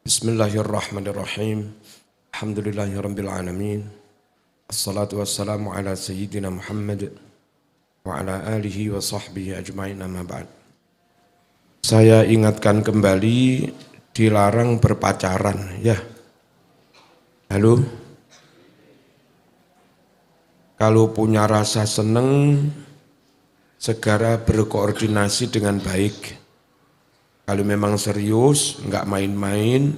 Bismillahirrahmanirrahim. Alhamdulillahirabbil alamin. Assalatu wassalamu ala sayyidina Muhammad wa ala alihi wa sahbihi ajmain amma ba'd. Saya ingatkan kembali dilarang berpacaran ya. Halo. Kalau punya rasa seneng segera berkoordinasi dengan baik. Kalau memang serius, enggak main-main,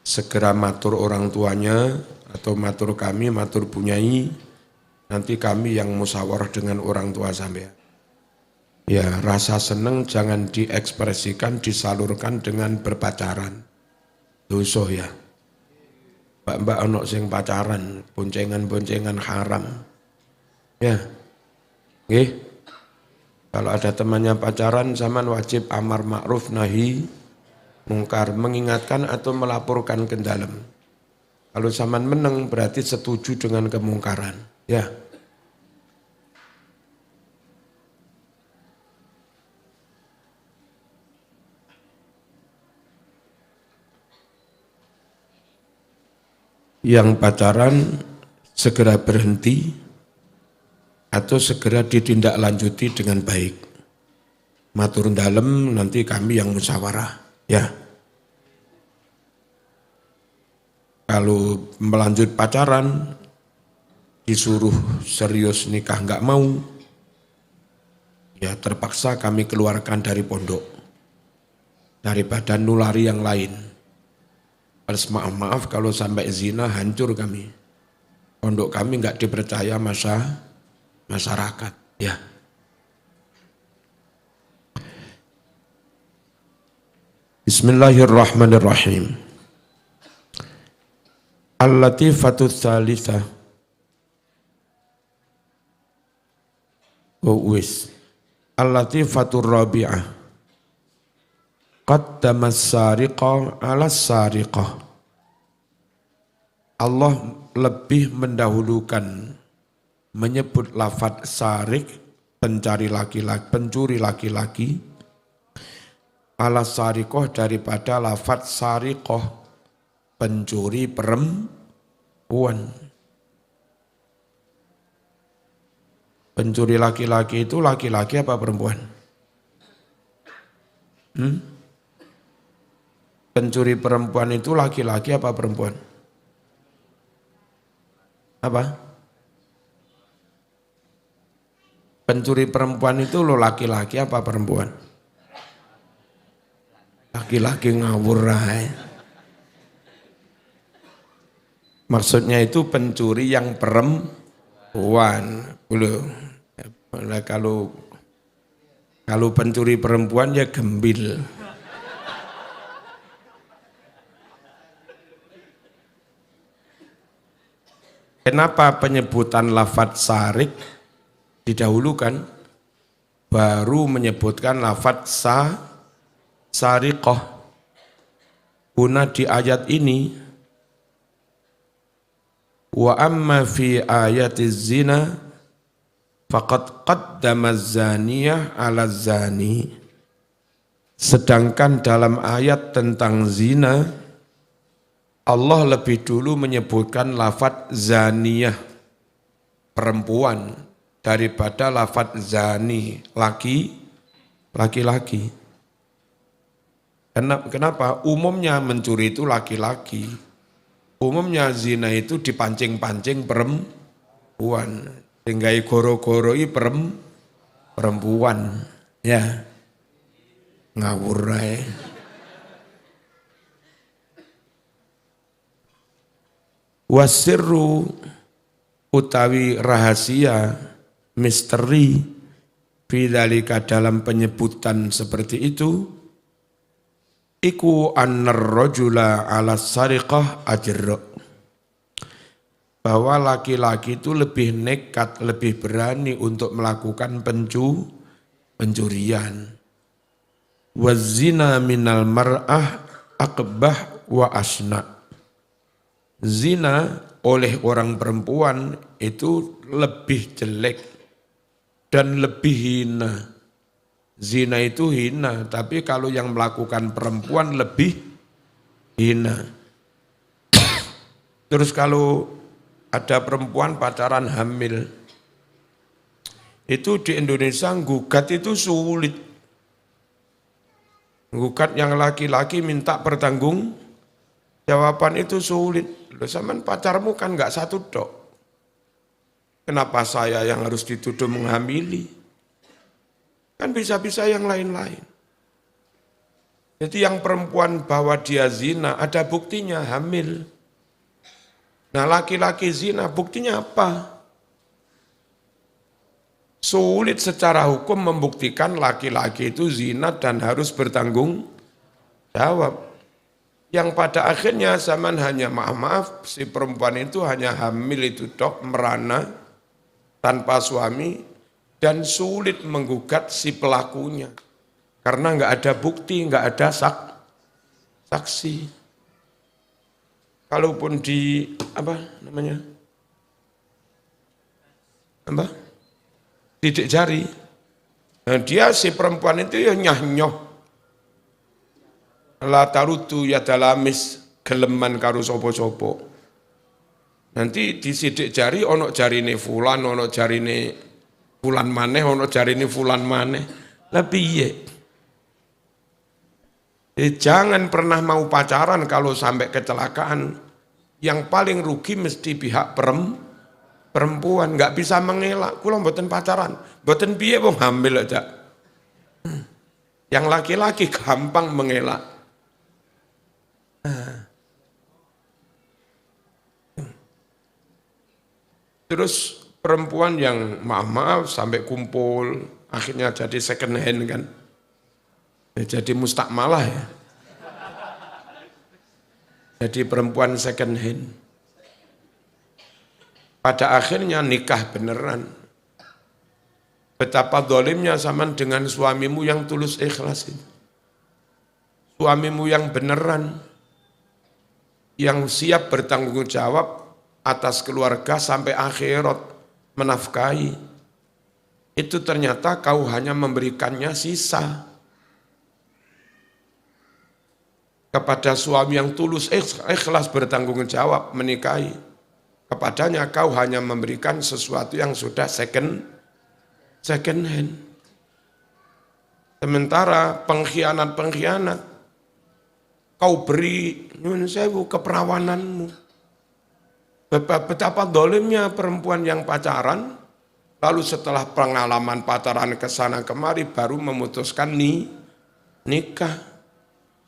segera matur orang tuanya atau matur kami, matur bunyai, nanti kami yang musyawarah dengan orang tua sampean. Ya, rasa seneng jangan diekspresikan, disalurkan dengan berpacaran. Dosa ya. Mbak-mbak ono sing pacaran, boncengan-boncengan haram. Ya. Nggih. Kalau ada temannya pacaran, zaman wajib amar ma'ruf nahi mungkar, mengingatkan atau melaporkan ke dalam. Kalau zaman meneng berarti setuju dengan kemungkaran. Ya. Yang pacaran segera berhenti atau segera ditindaklanjuti dengan baik. Matur dalem nanti kami yang musyawarah. Ya. Kalau melanjut pacaran, disuruh serius nikah enggak mau, ya terpaksa kami keluarkan dari pondok. Daripada nulari yang lain. Harus maaf kalau sampai zina hancur kami. Pondok kami enggak dipercaya masyarakat. Ya. Bismillahirrahmanirrahim. Al-latifatu tsalitsah. Al-latifatu rabi'ah. Qaddama as-sariqa 'ala as-sariqah. Allah lebih mendahulukan menyebut lafadz sarik, pencuri laki-laki, ala sarikoh daripada lafadz sarikoh, pencuri perempuan. Pencuri laki-laki itu laki-laki apa perempuan? Pencuri perempuan itu laki-laki apa perempuan? Apa? Pencuri perempuan itu lo laki-laki apa perempuan? Laki-laki ngawur ae. Maksudnya itu pencuri yang perempuan. Kalau pencuri perempuan ya gembil. Kenapa penyebutan lafadz sarik didahulukan, baru menyebutkan lafadz sariqah. Guna di ayat ini, wa amma fi ayatiz zina faqad qaddama az-zaniyah 'ala az-zani. Sedangkan dalam ayat tentang zina, Allah lebih dulu menyebutkan lafadz zaniyah, perempuan, daripada lafadz zani, laki-laki. Kenapa? Umumnya mencuri itu laki-laki. Umumnya zina itu dipancing-pancing perempuan. Sehingga goro-goroi perempuan. Ya. Ngawur ae. Wasirru utawi rahasia, misteri bidzalika dalam penyebutan seperti itu, iku annar rajula 'ala sariqah ajra. Bahwa laki-laki itu lebih nekat, lebih berani untuk melakukan pencurian. Wazina minal mar'ah aqbah wa asna. Zina oleh orang perempuan itu lebih jelek dan lebih hina. Zina itu hina, tapi kalau yang melakukan perempuan lebih Hina. Terus kalau ada perempuan pacaran hamil, itu di Indonesia gugat itu sulit. Gugat yang laki-laki minta pertanggung jawaban itu sulit. Loh, sampean pacarmu kan enggak satu tok. Kenapa saya yang harus dituduh menghamili? Kan bisa-bisa yang lain-lain. Jadi yang perempuan bahwa dia zina, ada buktinya hamil. Nah laki-laki zina, buktinya apa? Sulit secara hukum membuktikan laki-laki itu zina dan harus bertanggung jawab. Yang pada akhirnya zaman hanya maaf-maaf, si perempuan itu hanya hamil itu tok, merana, tanpa suami, dan sulit menggugat si pelakunya. Karena nggak ada bukti, nggak ada saksi. Kalaupun di, didik jari. Nah, dia si perempuan itu ya nyah-nyoh. La tarutu ya dalamis geleman karo sopo-sopo. Nanti disidik jari ono jarine fulan, ono jarine fulan maneh, ono jarine fulan maneh. Lah piye? Jangan pernah mau pacaran kalau sampai kecelakaan. Yang paling rugi mesti pihak perempuan, nggak bisa mengelak. Kula mboten pacaran, mboten piye wong hamil aja. Yang laki-laki gampang mengelak. Terus perempuan yang maaf-maaf sampai kumpul, akhirnya jadi second hand kan. Jadi mustakmalah ya. Jadi perempuan second hand. Pada akhirnya nikah beneran. Betapa zalimnya zaman dengan suamimu yang tulus ikhlas itu. Suamimu yang beneran, yang siap bertanggung jawab atas keluarga sampai akhirat menafkahi. Itu ternyata kau hanya memberikannya sisa. Kepada suami yang tulus ikhlas bertanggung jawab menikahi, kepadanya kau hanya memberikan sesuatu yang sudah second hand. Sementara pengkhianat kau beri nyun sewu keperawananmu. Betapa dolimnya perempuan yang pacaran, lalu setelah pengalaman pacaran kesana kemari baru memutuskan nikah.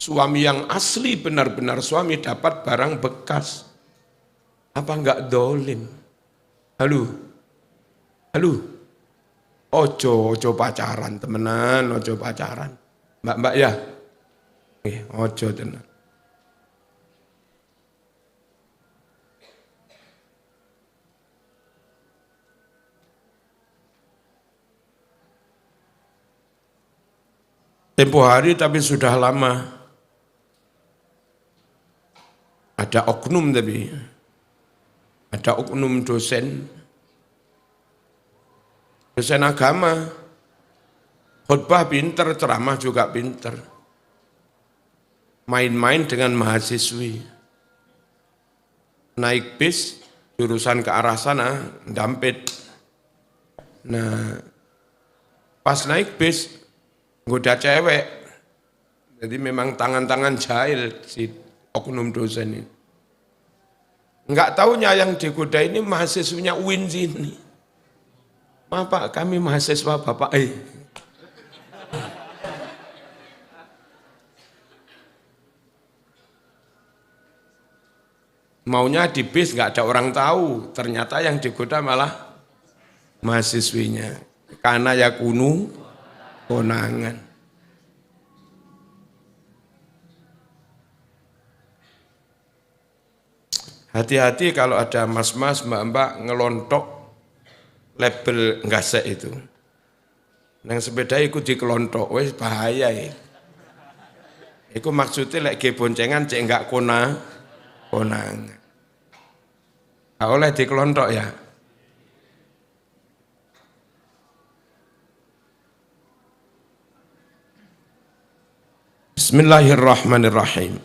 Suami yang asli benar-benar suami dapat barang bekas. Apa enggak dolim? Halo? Ojo pacaran temenan, ojo pacaran. Mbak ya? Ojo tenan. Tempo hari tapi sudah lama. Ada oknum dosen agama, khutbah pinter, ceramah juga pinter, main-main dengan mahasiswi, naik bis jurusan ke arah sana, dampit. Nah, pas naik bis goda cewek, jadi memang tangan-tangan jahil si oknum dosen ini. Enggak taunya yang digoda ini mahasiswinya UIN sini. Maaf Pak, kami mahasiswa Bapak. Maunya di bis enggak ada orang tahu, ternyata yang digoda malah mahasiswinya. Karena ya konangan. Hati-hati kalau ada mas-mas, mbak-mbak ngelontok label ngasek itu. Nang sepeda ikut dikelontok, wes bahaya ya. Iku maksudnya lek boncengan cek enggak konang. Oleh dikelontok ya. Bismillahirrahmanirrahim.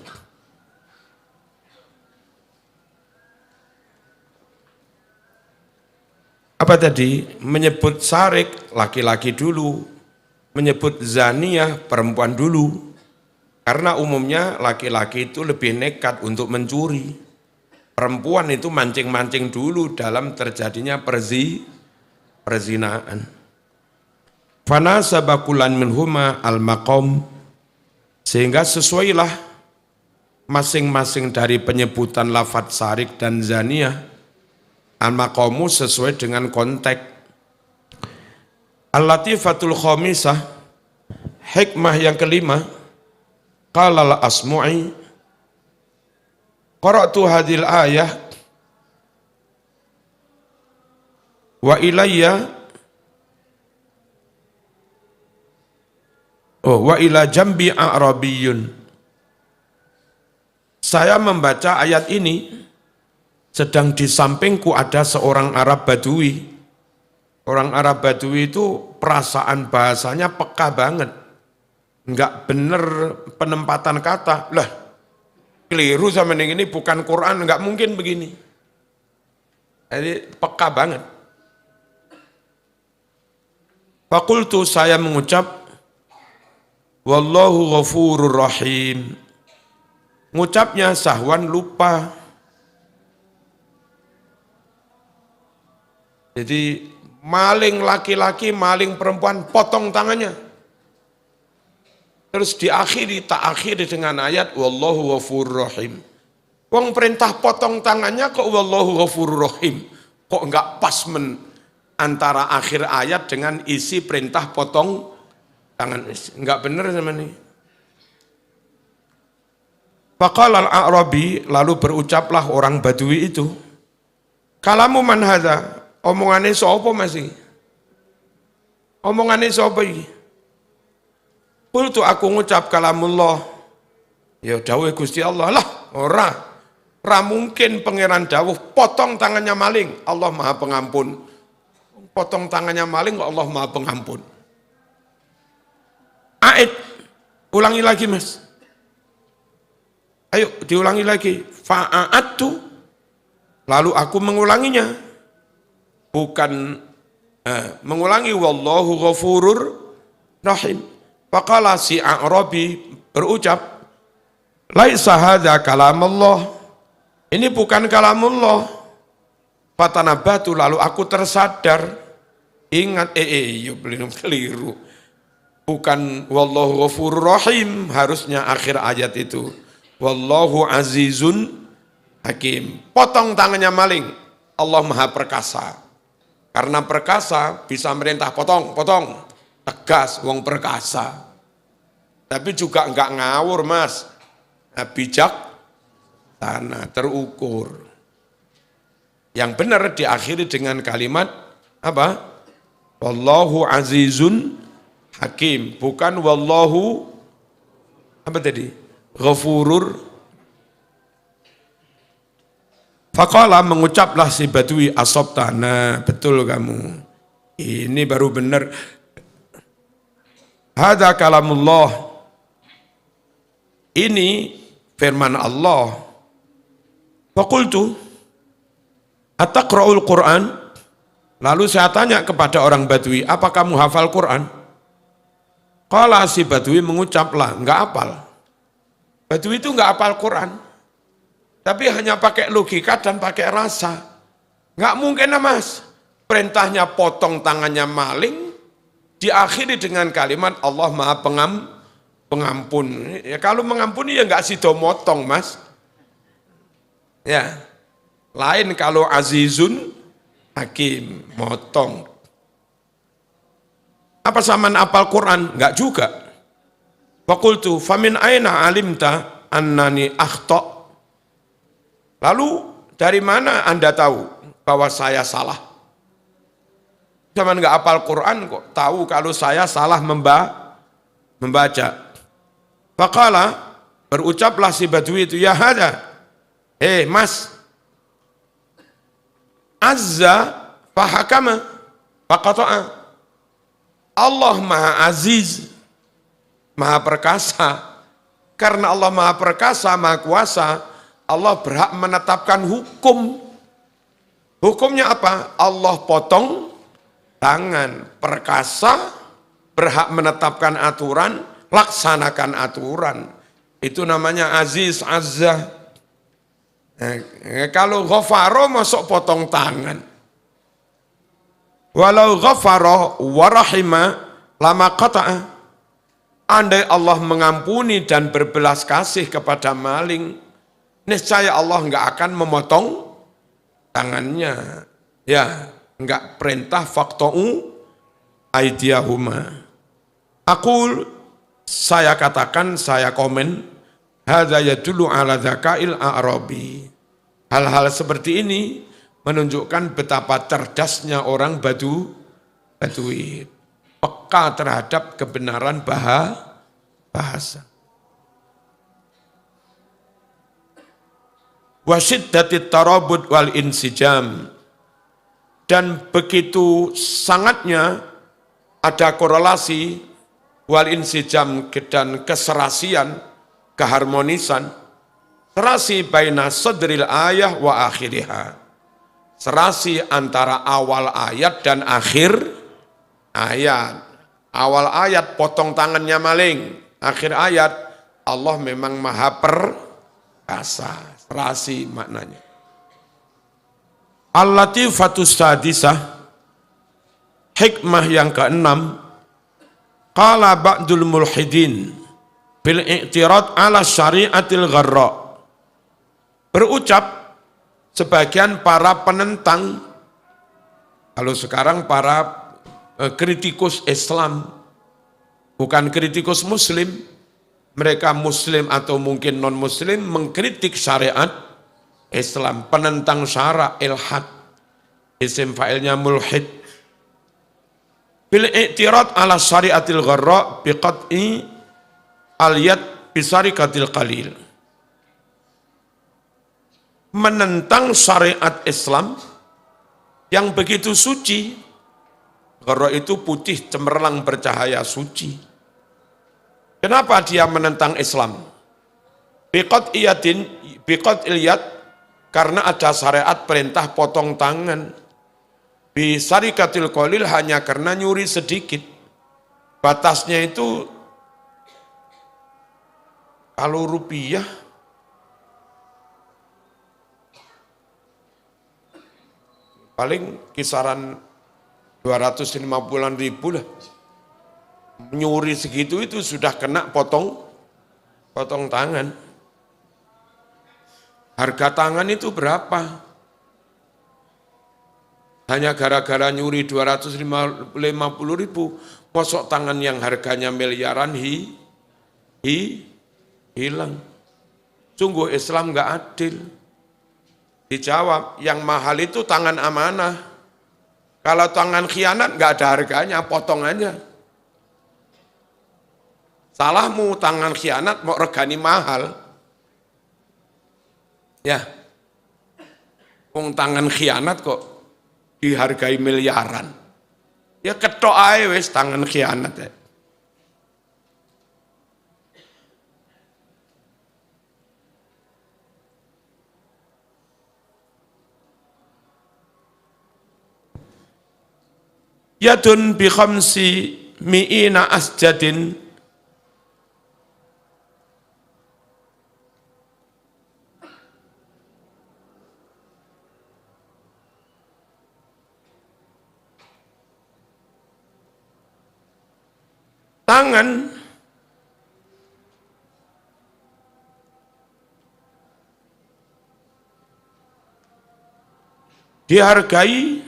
Apa tadi? Menyebut sarik laki-laki dulu, menyebut zaniyah perempuan dulu. Karena umumnya laki-laki itu lebih nekat untuk mencuri. Perempuan itu mancing-mancing dulu dalam terjadinya perzinaan. Fana sabakulan minhuma al-maqam, sehingga sesuailah masing-masing dari penyebutan lafadz sarik dan zaniyah al-maqamu sesuai dengan konteks. Al-latifatul khamisah, hikmah yang kelima, qala al-asmu'i qara'tu hadhil ayah wa ilayya wa ila jambi a'rabiyyun. Saya membaca ayat ini sedang di sampingku ada seorang Arab Badui. Orang Arab Badui itu perasaan bahasanya peka banget. Enggak bener penempatan kata. Lah, keliru sama ini bukan Quran, enggak mungkin begini. Jadi peka banget. Fakultu, saya mengucap, wallahu ghafurur rahim. Ngucapnya sahwan lupa. Jadi maling laki-laki, maling perempuan, potong tangannya. Terus tak akhiri dengan ayat wallahu ghafurur rahim. Wong perintah potong tangannya kok wallahu ghafurur rahim. Kok enggak pas antara akhir ayat dengan isi perintah potong tangan. Enggak benar sama ini. Faqala al-A'rabi, lalu berucaplah orang Badui itu, kalamu man hadza, omongane sapa masih? Omongane sapa iki? Qultu, aku ngucap kalamullah. Ya dawuh Gusti Allah lah, ora mungkin pangeran dawuh potong tangannya maling, Allah Maha Pengampun. Potong tangannya maling kok Allah Maha Pengampun. Aid, ulangi lagi Mas. Ayo diulangi lagi. Fa'attu, lalu aku mengulanginya. Bukan mengulangi wallahu ghafurur rahim. Faqala si A'rabi berucap, laisa hadza kalamullah. Ini bukan kalamullah. Fatanabatu, lalu aku tersadar. Ingat, belum keliru. Bukan wallahu ghafurur rahim, harusnya akhir ayat itu. Wallahu azizun hakim. Potong tangannya maling, Allah Maha Perkasa. Karena perkasa bisa merintah potong, tegas, wong perkasa. Tapi juga enggak ngawur Mas, bijak, tanah terukur. Yang benar diakhiri dengan kalimat apa? Wallahu azizun hakim, bukan wallahu apa tadi? Ghafurur. Faqala, mengucaplah si Badui, asobta, nah betul kamu, ini baru benar. Hadza kalamullah, ini firman Allah. Faqultu ataqra'ul Qur'an, lalu saya tanya kepada orang Badui, apa kamu hafal Quran? Qala, si Badui mengucaplah, enggak hafal. Badui itu enggak hafal Quran, tapi hanya pakai logika dan pakai rasa. Enggak mungkin Mas, perintahnya potong tangannya maling, diakhiri dengan kalimat Allah Maha Pengampun. Ya, kalau mengampuni ya enggak sido motong Mas. Ya, lain kalau azizun hakim, motong. Apa samaan hafal Quran? Enggak juga. Faqultu famin aina alimta annani akhta. Lalu dari mana Anda tahu bahwa saya salah? Zaman enggak hafal Quran kok tahu kalau saya salah membaca. Faqala, berucaplah si Badui itu, ya hada, Mas, azza fahakama faqata'a. Allah Maha Aziz, Maha Perkasa. Karena Allah Maha Perkasa, Maha Kuasa, Allah berhak menetapkan hukum. Hukumnya apa? Allah potong tangan, perkasa, berhak menetapkan aturan, laksanakan aturan. Itu namanya aziz, azzah. Kalau ghafaro masuk potong tangan. Walau ghafaro warahima lama qata'a. Andai Allah mengampuni dan berbelas kasih kepada maling, niscaya Allah enggak akan memotong tangannya. Ya, enggak perintah faqta'u aydiyahuma. Saya katakan, saya komen, hadza yadullu ala dzakail a'rabi. Hal-hal seperti ini menunjukkan betapa cerdasnya orang Badui, peka terhadap kebenaran bahasa. Wa syiddatit tarabut wal insijam. Dan begitu sangatnya ada korelasi wal insijam dan keserasian, keharmonisan, serasi baina sadril ayah wa akhiriha. Serasi antara awal ayat dan akhir ayat. Awal ayat potong tangannya maling, akhir ayat Allah memang maha perkasa. Serasi maknanya. Al-latifatus sadisah, hikmah yang keenam, qala ba'dul mulhidin bil i'tirad ala syariatil gharra. Berucap sebagian para penentang, kalau sekarang para kritikus Islam, bukan kritikus Muslim, mereka Muslim atau mungkin non-Muslim mengkritik syariat Islam, penentang syara, ilhad, isim fa'ilnya mulhid. Bil i'tirad ala syariatil gharra biqat'i al-yad bisarikatil qalil. Menentang syariat Islam yang begitu suci. Gharra itu putih, cemerlang, bercahaya, suci. Kenapa dia menentang Islam? Biqat'il yad, karena ada syariat perintah potong tangan. Bisarikatil qalil, hanya karena nyuri sedikit. Batasnya itu kalau rupiah paling kisaran 250-an ribu lah. Nyuri segitu itu sudah kena potong tangan. Harga tangan itu berapa? Hanya gara-gara nyuri 250 ribu, posok tangan yang harganya miliaran hilang. Sungguh Islam enggak adil. Dijawab, yang mahal itu tangan amanah. Kalau tangan khianat enggak ada harganya, potong aja. Salahmu tangan khianat mau regani mahal. Ya. Tangan khianat kok dihargai miliaran. Ya ketok ae wis tangan khianat ya. Yadun bi khamsi mi'ina asjadin, tangan dihargai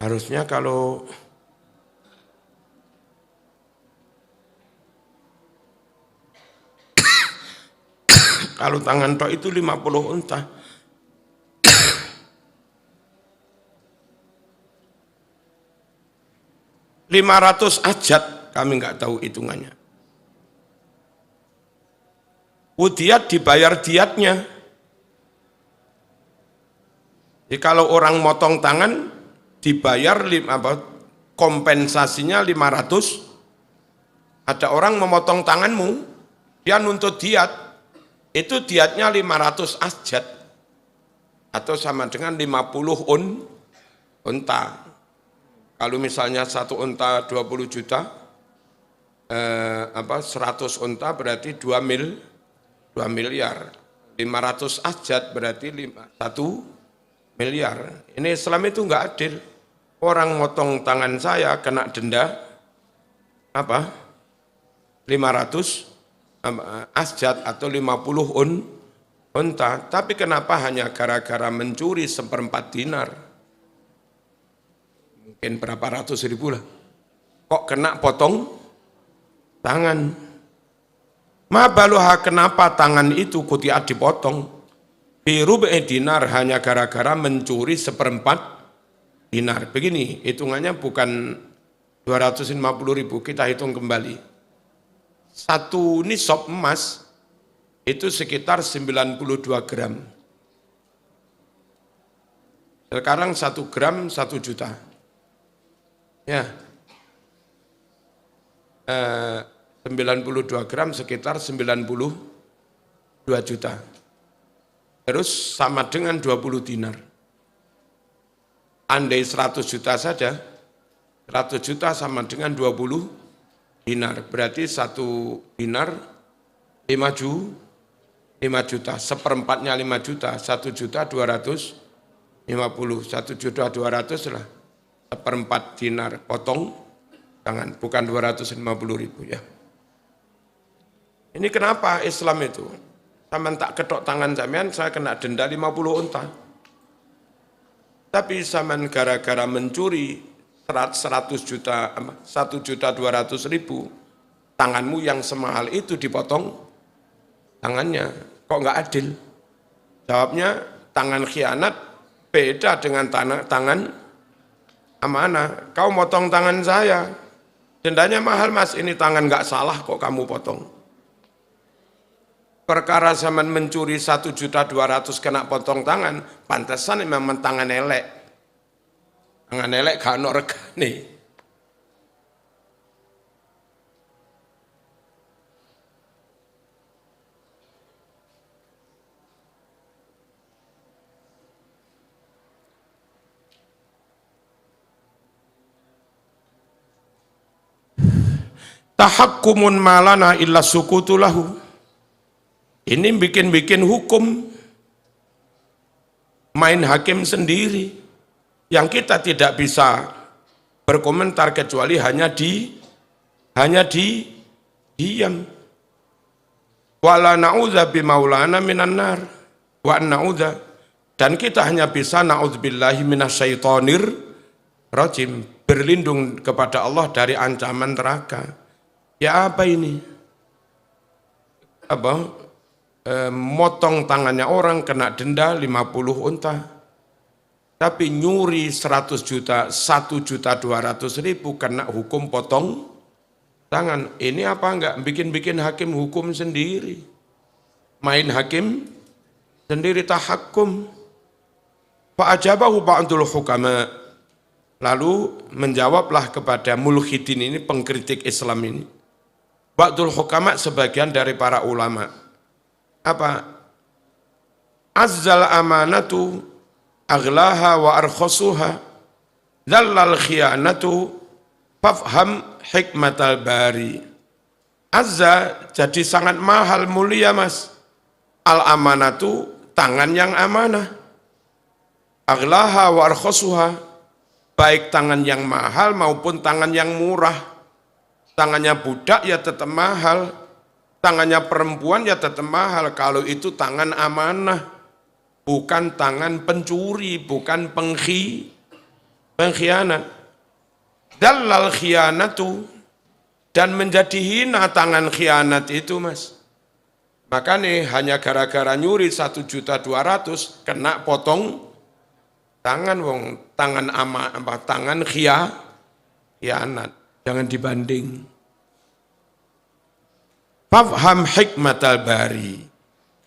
harusnya kalau tangan tok itu 50 unta. 500 ajat, kami nggak tahu hitungannya. Udiat dibayar diatnya. Jadi kalau orang motong tangan, dibayar kompensasinya 500. Ada orang memotong tanganmu, dia nuntut diat, itu diatnya 500 asjad atau sama dengan 50 unta. Kalau misalnya satu unta 20 juta, 100 unta berarti 2 miliar. 500 asjad berarti 1 miliar. Ini Islam itu enggak adil. Orang motong tangan saya kena denda 500 asjad atau 50 unta. Tapi kenapa hanya gara-gara mencuri 1/4 dinar? Mungkin berapa ratus ribu lah. Kok kena potong tangan? Ma baluha, kenapa tangan itu kutiat dipotong? Birubi dinar, hanya gara-gara mencuri 1/4 dinar. Begini, hitungannya bukan 250 ribu, kita hitung kembali. Satu nisab emas itu sekitar 92 gram. Sekarang 1 gram 1 juta. Ya, 92 gram sekitar 92 juta. Terus sama dengan 20 dinar. Andai 100 juta saja, 100 juta sama dengan 20 dinar. Berarti 1 dinar 5 juta, 1/4-nya 5 juta, 1 juta 250, 1 juta 200 lah. 1/4 dinar, potong tangan, bukan 250 ribu ya. Ini kenapa Islam itu? Sama tak ketok tangan sampean, saya kena denda 50 unta. Tapi zaman gara-gara mencuri 100 juta, 1 juta 200 ribu, tanganmu yang semahal itu dipotong tangannya. Kok nggak adil? Jawabnya, tangan khianat beda dengan tangan amanah. Kau motong tangan saya, dendanya mahal mas, ini tangan nggak salah kok kamu potong. Perkara zaman mencuri 1 juta 200 kena potong tangan, pantesan memang tangan elek. Tangan elek gak ono regane. Tahakkumun malana illa sukutu lahu. Ini bikin-bikin hukum, main hakim sendiri, yang kita tidak bisa berkomentar kecuali hanya diam. Wala na'udza bimaulana minan nar wa na'udza, dan kita hanya bisa na'udzubillahi minasyaitonir rajim, berlindung kepada Allah dari ancaman neraka. Ya apa ini? Motong tangannya orang kena denda 50 unta, tapi nyuri 100 juta, 1 juta 200 ribu kena hukum potong tangan. Ini apa enggak bikin-bikin hakim hukum sendiri, main hakim sendiri, tahakkum. Fa'ajabahu ba'dul hukama, lalu menjawablah kepada mulhidin ini, pengkritik Islam ini, ba'dul hukama, sebagian dari para ulama. Apa? Azzal amanatu aghlaha wa arkhasuha, dzallal khiyanatu fafham hikmatal bari. Azza, jadi sangat mahal, mulia mas. Al amanatu, tangan yang amanah. Aghlaha wa arkhasuha, baik tangan yang mahal maupun tangan yang murah. Tangannya budak ya tetap mahal, tangannya perempuan ya tetap mahal, kalau itu tangan amanah, bukan tangan pencuri, bukan pengkhianat. Dallal khianatu, dan menjadi hina tangan khianat itu mas. Makanya hanya gara-gara nyuri 1 juta 200 kena potong tangan, wong tangan tangan khianat, jangan dibanding. Fafham hikmatal bari,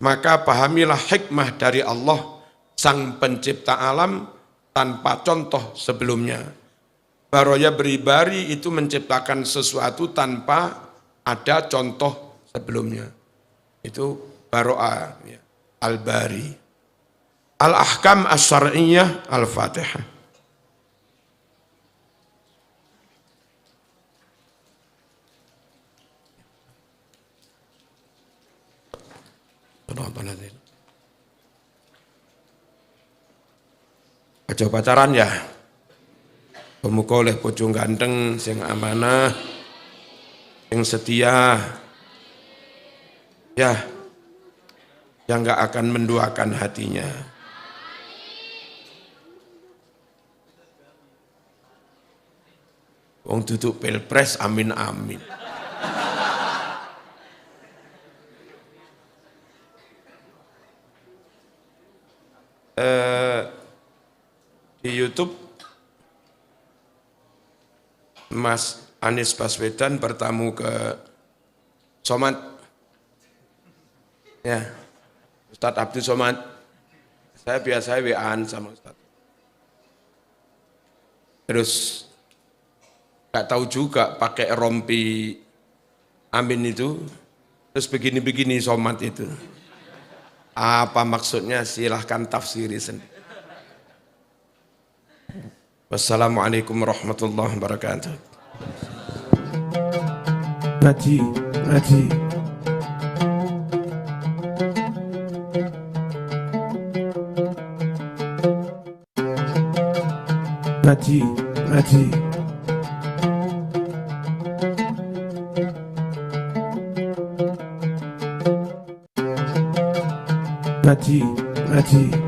maka pahamilah hikmah dari Allah sang pencipta alam, tanpa contoh sebelumnya. Baroya beribari itu menciptakan sesuatu tanpa ada contoh sebelumnya. Itu baro'a, ya. Al-Bari. Al-Ahkam As-Syar'iyyah Al-Fatihah. Aja pacaran ya. Pemuka oleh bojo ganteng, sing amanah, sing setia, ya, yang gak akan menduakan hatinya. Wong duduk pilpres, amin amin. Di YouTube Mas Anies Baswedan bertamu ke Somad, ya, Ustadz Abdul Somad. Saya biasa WA-an sama Ustadz. Terus gak tahu juga pakai rompi amin itu, terus begini-begini Somad itu. Apa maksudnya? Silahkan tafsiri sendiri. Wassalamualaikum warahmatullahi wabarakatuh. Ngaji, ngaji. Ngaji, ngaji. Ngaji, ngaji.